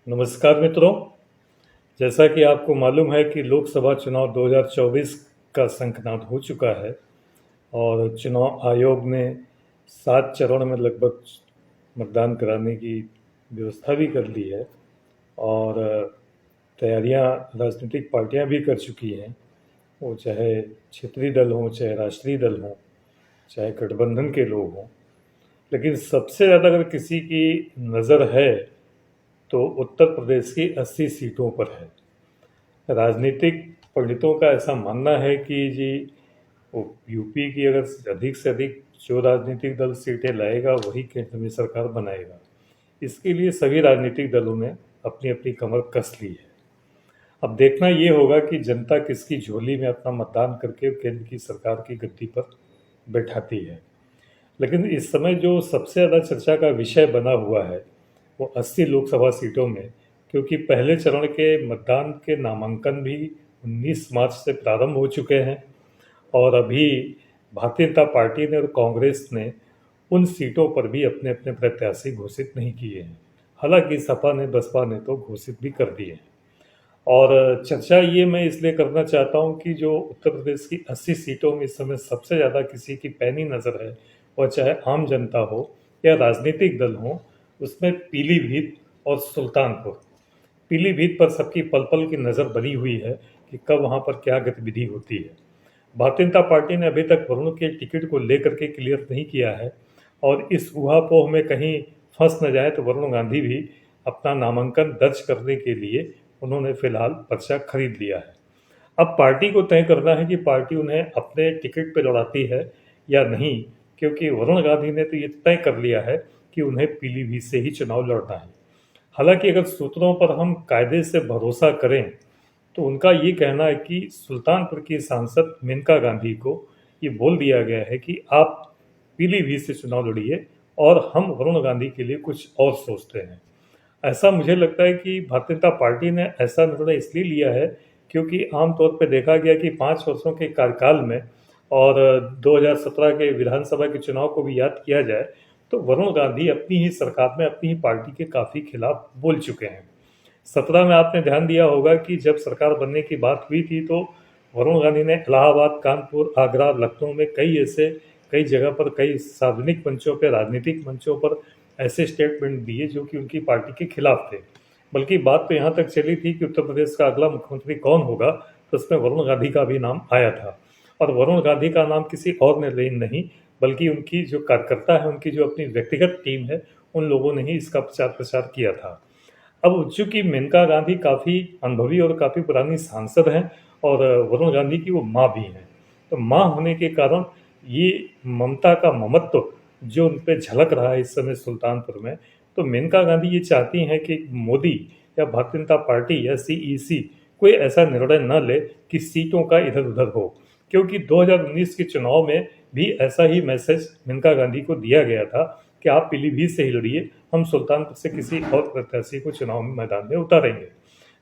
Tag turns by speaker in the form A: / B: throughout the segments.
A: नमस्कार मित्रों। जैसा कि आपको मालूम है कि लोकसभा चुनाव 2024 का शंखनाद हो चुका है और चुनाव आयोग ने 7 चरण में लगभग मतदान कराने की व्यवस्था भी कर ली है और तैयारियां राजनीतिक पार्टियां भी कर चुकी हैं। वो चाहे क्षेत्रीय दल हों, चाहे राष्ट्रीय दल हों, चाहे गठबंधन के लोग हों। लेकिन सबसे ज़्यादा अगर किसी की नज़र है तो उत्तर प्रदेश की 80 सीटों पर है। राजनीतिक पंडितों का ऐसा मानना है कि जी वो यूपी की अगर अधिक से अधिक जो राजनीतिक दल सीटें लाएगा वही केंद्र में सरकार बनाएगा। इसके लिए सभी राजनीतिक दलों ने अपनी अपनी कमर कस ली है। अब देखना ये होगा कि जनता किसकी झोली में अपना मतदान करके केंद्र की सरकार की गद्दी पर बैठाती है। लेकिन इस समय जो सबसे ज़्यादा चर्चा का विषय बना हुआ है वो 80 लोकसभा सीटों में, क्योंकि पहले चरण के मतदान के नामांकन भी 19 मार्च से प्रारंभ हो चुके हैं और अभी भारतीय जनता पार्टी ने और कांग्रेस ने उन सीटों पर भी अपने अपने प्रत्याशी घोषित नहीं किए हैं। हालांकि सपा ने, बसपा ने तो घोषित भी कर दिए हैं। और चर्चा ये मैं इसलिए करना चाहता हूँ कि जो उत्तर प्रदेश की 80 सीटों में इस समय सबसे ज़्यादा किसी की पैनी नज़र है, वह चाहे आम जनता हो या राजनीतिक दल हो, उसमें पीलीभीत और सुल्तानपुर। पीलीभीत पर सबकी पल पल की नज़र बनी हुई है कि कब वहाँ पर क्या गतिविधि होती है। भारतीय जनता पार्टी ने अभी तक वरुण के टिकट को लेकर के क्लियर नहीं किया है और इस ऊहापोह में कहीं फंस न जाए तो वरुण गांधी भी अपना नामांकन दर्ज करने के लिए उन्होंने फिलहाल पर्चा खरीद लिया है। अब पार्टी को तय करना है कि पार्टी उन्हें अपने टिकट पर लड़ाती है या नहीं, क्योंकि वरुण गांधी ने तो ये तय कर लिया है कि उन्हें पीलीभीत से ही चुनाव लड़ना है। हालांकि अगर सूत्रों पर हम कायदे से भरोसा करें तो उनका ये कहना है कि सुल्तानपुर की सांसद मेनका गांधी को ये बोल दिया गया है कि आप पीलीभीत से चुनाव लड़िए और हम वरुण गांधी के लिए कुछ और सोचते हैं। ऐसा मुझे लगता है कि भारतीय जनता पार्टी ने ऐसा निर्णय इसलिए लिया है क्योंकि आमतौर पर देखा गया कि 5 वर्षों के कार्यकाल में और 2017 के विधानसभा के चुनाव को भी याद किया जाए तो वरुण गांधी अपनी ही सरकार में अपनी ही पार्टी के काफ़ी खिलाफ बोल चुके हैं। 17 में आपने ध्यान दिया होगा कि जब सरकार बनने की बात हुई थी तो वरुण गांधी ने इलाहाबाद, कानपुर, आगरा, लखनऊ में कई जगह पर, कई सार्वजनिक मंचों पर, राजनीतिक मंचों पर ऐसे स्टेटमेंट दिए जो कि उनकी पार्टी के खिलाफ थे। बल्कि बात तो यहाँ तक चली थी कि उत्तर प्रदेश का अगला मुख्यमंत्री कौन होगा, तो उसमें वरुण गांधी का भी नाम आया था। और वरुण गांधी का नाम किसी और ने नहीं बल्कि उनकी जो कार्यकर्ता है, उनकी जो अपनी व्यक्तिगत टीम है, उन लोगों ने ही इसका प्रचार प्रसार किया था। अब चूंकि मेनका गांधी काफ़ी अनुभवी और काफ़ी पुरानी सांसद हैं और वरुण गांधी की वो माँ भी हैं, तो माँ होने के कारण ये ममता का ममत्व जो उन पर झलक रहा है इस समय सुल्तानपुर में, तो मेनका गांधी ये चाहती हैं कि मोदी या भारतीय जनता पार्टी या सीईसी कोई ऐसा निर्णय न ले कि सीटों का इधर उधर हो, क्योंकि 2019 के चुनाव में भी ऐसा ही मैसेज मेनका गांधी को दिया गया था कि आप पीलीभीत से ही लड़िए, हम सुल्तानपुर से किसी और प्रत्याशी को चुनाव में मैदान में उतारेंगे।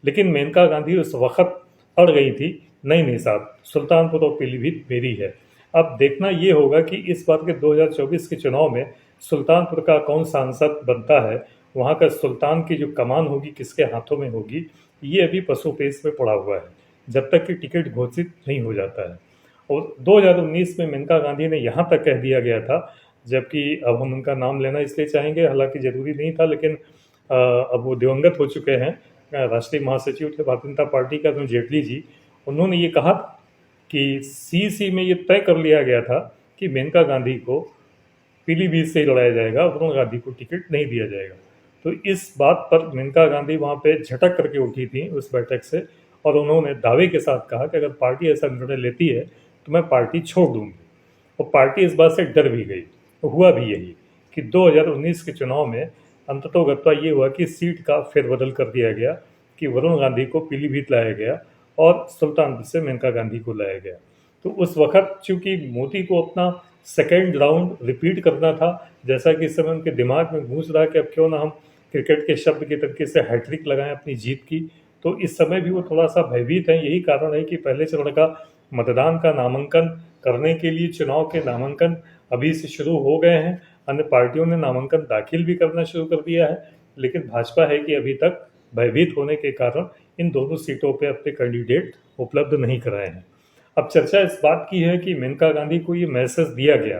A: लेकिन मेनका गांधी उस वक्त अड़ गई थी, नहीं नहीं साहब, सुल्तानपुर और पीलीभीत मेरी है। अब देखना ये होगा कि इस बार के 2024 के चुनाव में सुल्तानपुर का कौन सांसद बनता है, वहाँ का सुल्तान की जो कमान होगी किसके हाथों में होगी, ये अभी पसुपेश में पड़ा हुआ है जब तक कि टिकट घोषित नहीं हो जाता है। और 2019 में मेनका गांधी ने यहाँ तक कह दिया गया था, जबकि अब हम उनका नाम लेना इसलिए चाहेंगे, हालांकि ज़रूरी नहीं था, लेकिन अब वो दिवंगत हो चुके हैं। राष्ट्रीय महासचिव थे भारतीय जनता पार्टी का अरुण जेटली जी, उन्होंने ये कहा कि सीईसी में ये तय कर लिया गया था कि मेनका गांधी को पीलीभीत से ही लड़ाया जाएगा, वरुण गांधी को टिकट नहीं दिया जाएगा। तो इस बात पर मेनका गांधी वहाँ पे झटक करके उठी थी उस बैठक से और उन्होंने दावे के साथ कहा कि अगर पार्टी ऐसा निर्णय लेती है तो मैं पार्टी छोड़ दूंगी। और पार्टी इस बात से डर भी गई। तो हुआ भी यही कि 2019 के चुनाव में अंततोगत्वा ये हुआ कि सीट का फेरबदल कर दिया गया कि वरुण गांधी को पीलीभीत लाया गया और सुल्तानपुर से मेनका गांधी को लाया गया। तो उस वक्त चूंकि मोदी को अपना सेकेंड राउंड रिपीट करना था, जैसा कि इस समय उनके दिमाग में गूंज रहा कि अब क्यों ना हम क्रिकेट के शब्द के तरीके से हैट्रिक लगाएं अपनी जीत की, तो इस समय भी वो थोड़ा सा भयभीत है। यही कारण है कि पहले चरण का मतदान का नामांकन करने के लिए चुनाव के नामांकन अभी से शुरू हो गए हैं। अन्य पार्टियों ने नामांकन दाखिल भी करना शुरू कर दिया है, लेकिन भाजपा है कि अभी तक भयभीत होने के कारण इन दोनों सीटों पे अपने कैंडिडेट उपलब्ध नहीं कराए हैं। अब चर्चा इस बात की है कि मेनका गांधी को ये मैसेज दिया गया,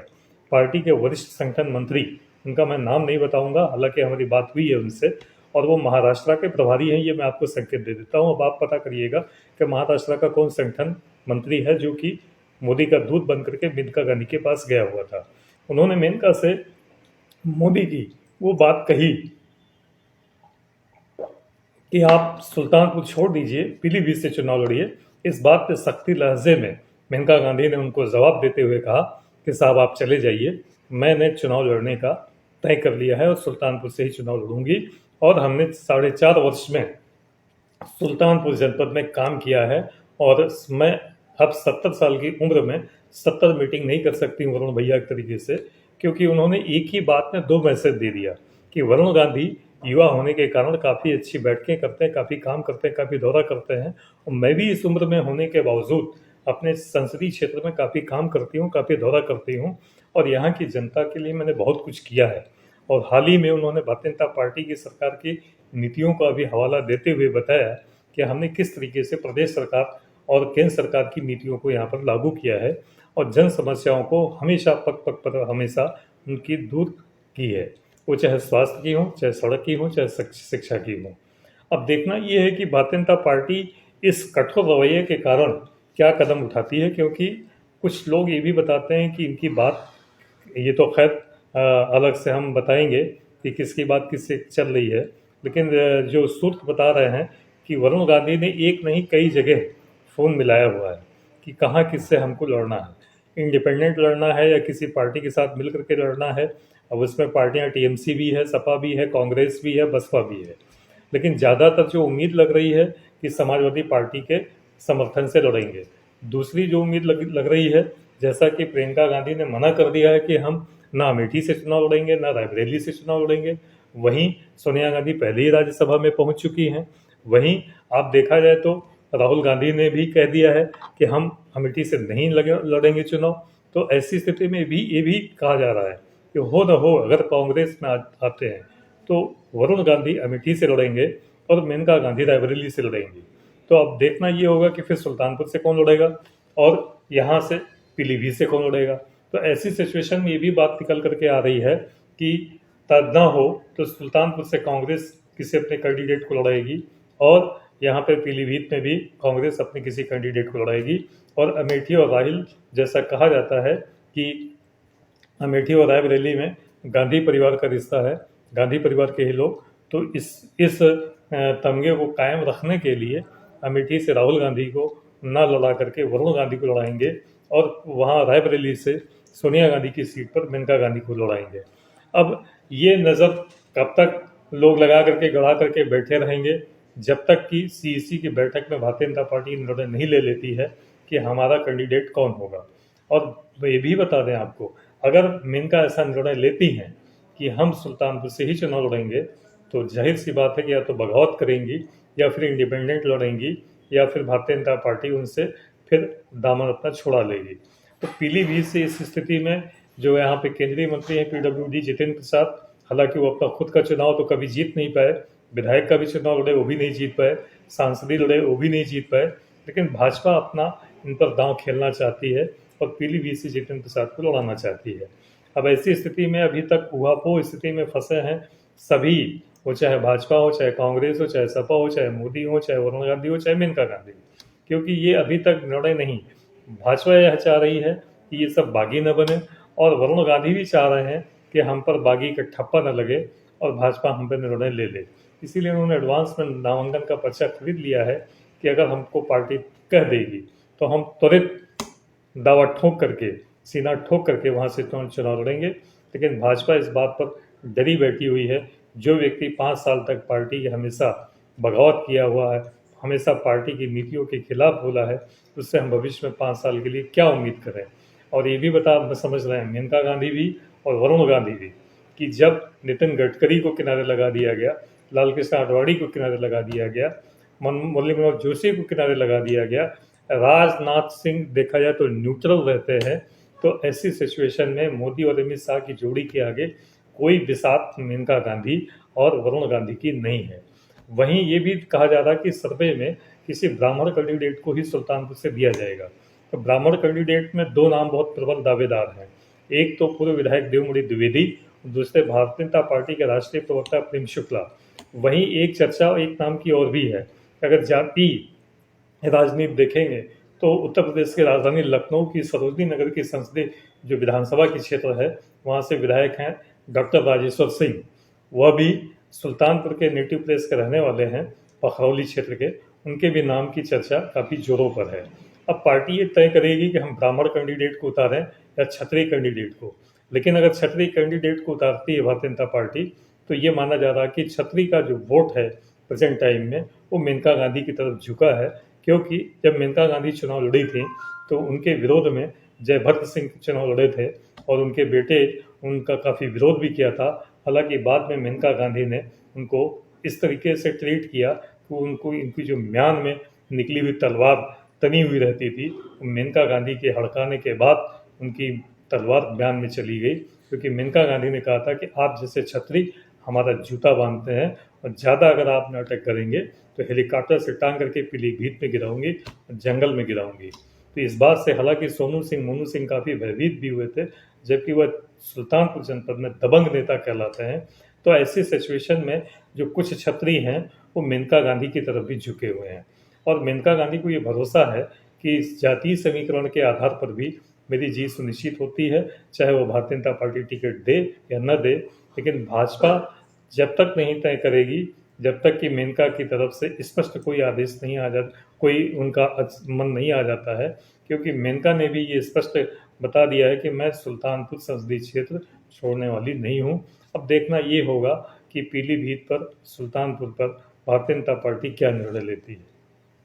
A: पार्टी के वरिष्ठ संगठन मंत्री, उनका मैं नाम नहीं बताऊंगा, हालांकि हमारी बात हुई है उनसे, और वो महाराष्ट्र के प्रभारी हैं, ये मैं आपको संकेत दे देता हूँ। अब आप पता करिएगा कि महाराष्ट्र का कौन संगठन मंत्री है जो कि मोदी का दूत बन करके मेनका गांधी के पास गया हुआ था। उन्होंने मेनका से मोदी की वो बात कही कि आप सुल्तानपुर छोड़ दीजिए, पीलीभीत से चुनाव लड़िए। इस बात पे सख्ती लहजे में मेनका गांधी ने उनको जवाब देते हुए कहा कि साहब आप चले जाइए, मैंने चुनाव लड़ने का तय कर लिया है और सुल्तानपुर से ही चुनाव लड़ूंगी। और हमने 4.5 वर्ष में सुल्तानपुर जनपद में काम किया है और मैं अब 70 साल की उम्र में 70 मीटिंग नहीं कर सकती हूँ वरुण भैया के तरीके से, क्योंकि उन्होंने एक ही बात में 2 मैसेज दे दिया कि वरुण गांधी युवा होने के कारण काफ़ी अच्छी बैठकें करते हैं, काफ़ी काम करते हैं, काफ़ी दौरा करते हैं, और मैं भी इस उम्र में होने के बावजूद अपने संसदीय क्षेत्र में काफ़ी काम करती हूँ, काफ़ी दौरा करती हूँ, और यहाँ की जनता के लिए मैंने बहुत कुछ किया है। और हाल ही में उन्होंने भारतीय जनता पार्टी की सरकार की नीतियों का भी हवाला देते हुए बताया कि हमने किस तरीके से प्रदेश सरकार और केंद्र सरकार की नीतियों को यहाँ पर लागू किया है और जन समस्याओं को हमेशा पग पग पर हमेशा उनकी दूर की है, वो चाहे स्वास्थ्य की हो, चाहे सड़क की हो, चाहे शिक्षा की हो। अब देखना ये है कि भारतीय जनता पार्टी इस कठोर रवैये के कारण क्या कदम उठाती है, क्योंकि कुछ लोग ये भी बताते हैं कि इनकी बात, ये तो खैर अलग से हम बताएंगे कि किसकी बात किससे चल रही है, लेकिन जो सूत्र बता रहे हैं कि वरुण गांधी ने एक नहीं कई जगह फ़ोन मिलाया हुआ है कि कहाँ किससे हमको लड़ना है, इंडिपेंडेंट लड़ना है या किसी पार्टी के साथ मिल करके लड़ना है। अब उसमें पार्टियां टीएमसी भी है, सपा भी है, कांग्रेस भी है, बसपा भी है, लेकिन ज़्यादातर जो उम्मीद लग रही है कि समाजवादी पार्टी के समर्थन से लड़ेंगे। दूसरी जो उम्मीद लग रही है, जैसा कि प्रियंका गांधी ने मना कर दिया है कि हम ना अमेठी से चुनाव लड़ेंगे, ना रायबरेली से चुनाव लड़ेंगे, वहीं सोनिया गांधी पहले ही राज्यसभा में पहुंच चुकी हैं। वहीं आप देखा जाए तो राहुल गांधी ने भी कह दिया है कि हम अमेठी से नहीं लड़ेंगे चुनाव। तो ऐसी स्थिति में भी ये भी कहा जा रहा है कि हो न हो अगर कांग्रेस में आते हैं तो वरुण गांधी अमेठी से लड़ेंगे और मेनका गांधी रायबरेली से लड़ेंगी। तो अब देखना ये होगा कि फिर सुल्तानपुर से कौन लड़ेगा और यहाँ से पीलीभीत से कौन लड़ेगा। तो ऐसी सिचुएशन में ये भी बात निकल करके आ रही है कि तब ना हो तो सुल्तानपुर से कांग्रेस किसी अपने कैंडिडेट को लड़ाएगी और यहाँ पे पीलीभीत में भी कांग्रेस अपने किसी कैंडिडेट को लड़ाएगी। और अमेठी और राहिल, जैसा कहा जाता है कि अमेठी और रायबरेली में गांधी परिवार का रिश्ता है, गांधी परिवार के ही लोग, तो इस तमगे को कायम रखने के लिए अमेठी से राहुल गांधी को ना लड़ा करके वरुण गांधी को लड़ाएंगे और वहाँ रायबरेली से सोनिया गांधी की सीट पर मेनका गांधी को लड़ाएंगे। अब ये नज़र कब तक लोग लगा करके गड़ा करके बैठे रहेंगे, जब तक कि सीईसी की बैठक में भारतीय जनता पार्टी निर्णय नहीं ले लेती है कि हमारा कैंडिडेट कौन होगा। और ये भी बता दें आपको, अगर मेनका ऐसा निर्णय लेती हैं कि हम सुल्तानपुर से ही चुनाव लड़ेंगे, तो जाहिर सी बात है कि या तो बगावत करेंगी या फिर इंडिपेंडेंट लड़ेंगी या फिर भारतीय जनता पार्टी उनसे फिर दामन अपना छुड़ा लेगी। तो पीलीभीत से इस स्थिति में जो यहाँ पे केंद्रीय मंत्री हैं पीडब्ल्यूडी जितेंद्र प्रसाद, हालांकि वो अपना खुद का चुनाव तो कभी जीत नहीं पाए, विधायक का भी चुनाव लड़े वो भी नहीं जीत पाए, सांसदीय लड़े वो भी नहीं जीत पाए, लेकिन भाजपा अपना इन पर दांव खेलना चाहती है और पीलीभीत से जितेंद्र प्रसाद को लड़ाना चाहती है। अब ऐसी स्थिति में अभी तक ऊहापोह स्थिति में फंसे हैं सभी, वो चाहे भाजपा हो, चाहे कांग्रेस हो, चाहे सपा हो, चाहे मोदी हो, चाहे वरुण गांधी हो, चाहे मेनका गांधी, क्योंकि ये अभी तक निर्णय नहीं। भाजपा यह चाह रही है कि ये सब बागी न बने और वरुण गांधी भी चाह रहे हैं कि हम पर बागी का ठप्पा न लगे और भाजपा हम पर निर्णय ले ले। इसीलिए उन्होंने एडवांस में नामांकन का पर्चा खरीद लिया है कि अगर हमको पार्टी कह देगी तो हम त्वरित दावा ठोक करके, सीना ठोक करके वहाँ से चुनाव लड़ेंगे। लेकिन भाजपा इस बात पर डरी बैठी हुई है, जो व्यक्ति 5 साल तक पार्टी की हमेशा बगावत किया हुआ है, हमेशा पार्टी की नीतियों के खिलाफ बोला है, उससे हम भविष्य में 5 साल के लिए क्या उम्मीद करें। और ये भी समझ रहे हैं मेनका गांधी भी और वरुण गांधी भी कि जब नितिन गडकरी को किनारे लगा दिया गया, लाल कृष्ण आडवाणी को किनारे लगा दिया गया, मुरली मनोहर जोशी को किनारे लगा दिया गया, राजनाथ सिंह देखा जाए तो न्यूट्रल रहते हैं, तो ऐसी सिचुएशन में मोदी और अमित शाह की जोड़ी के आगे कोई बिसात मेनका गांधी और वरुण गांधी की नहीं है। वहीं ये भी कहा जा रहा है कि सर्वे में किसी ब्राह्मण कैंडिडेट को ही सुल्तानपुर से दिया जाएगा। तो ब्राह्मण कैंडिडेट में दो नाम बहुत प्रबल दावेदार हैं। एक तो पूर्व विधायक देवमणि द्विवेदी, दूसरे भारतीय जनता पार्टी के राष्ट्रीय प्रवक्ता प्रेम शुक्ला। वहीं एक चर्चा एक नाम की और भी है। अगर जाति राजनीति देखेंगे तो उत्तर प्रदेश की राजधानी लखनऊ की सरोजनी नगर की संसदीय जो विधानसभा की क्षेत्र है, वहाँ से विधायक हैं डॉक्टर राजेश्वर सिंह। वह भी सुल्तानपुर के नेटिव प्लेस के रहने वाले हैं, पखरौली क्षेत्र के। उनके भी नाम की चर्चा काफ़ी जोरों पर है। अब पार्टी ये तय करेगी कि हम ब्राह्मण कैंडिडेट को उतारें या क्षत्रिय कैंडिडेट को। लेकिन अगर क्षत्रिय कैंडिडेट को उतारती है भारतीय जनता पार्टी, तो ये माना जा रहा है कि क्षत्रिय का जो वोट है प्रेजेंट टाइम में वो मेनका गांधी की तरफ झुका है। क्योंकि जब मेनका गांधी चुनाव लड़ी थी तो उनके विरोध में जयभद्र सिंह चुनाव लड़े थे और उनके बेटे उनका काफ़ी विरोध भी किया था। हालांकि बाद में मेनका गांधी ने उनको इस तरीके से ट्रीट किया कि उनको इनकी जो म्यान में निकली हुई तलवार तनी हुई रहती थी, मेनका गांधी के हड़काने के बाद उनकी तलवार म्यान में चली गई। क्योंकि मेनका गांधी ने कहा था कि आप जैसे छत्री हमारा जूता बांधते हैं और ज़्यादा अगर आप नाटक करेंगे तो हेलीकॉप्टर से टांग करके पीलीभीत में गिराऊंगी और जंगल में गिराऊंगी। तो इस बात से हालांकि सोनू सिंह काफ़ी भयभीत भी हुए थे, जबकि वह सुल्तानपुर जनपद में दबंग नेता कहलाते हैं। तो ऐसी सिचुएशन में जो कुछ छत्री हैं वो मेनका गांधी की तरफ भी झुके हुए हैं और मेनका गांधी को ये भरोसा है कि इस जातीय समीकरण के आधार पर भी मेरी जीत सुनिश्चित होती है, चाहे वो भारतीय जनता पार्टी टिकट दे या न दे। लेकिन भाजपा जब तक नहीं तय करेगी, जब तक कि मेनका की तरफ से स्पष्ट कोई आदेश नहीं आ जाता, कोई उनका मन नहीं आ जाता है। क्योंकि मेनका ने भी ये स्पष्ट बता दिया है कि मैं सुल्तानपुर संसदीय क्षेत्र छोड़ने वाली नहीं हूँ। अब देखना ये होगा कि पीलीभीत पर, सुल्तानपुर पर भारतीय जनता पार्टी क्या निर्णय लेती है।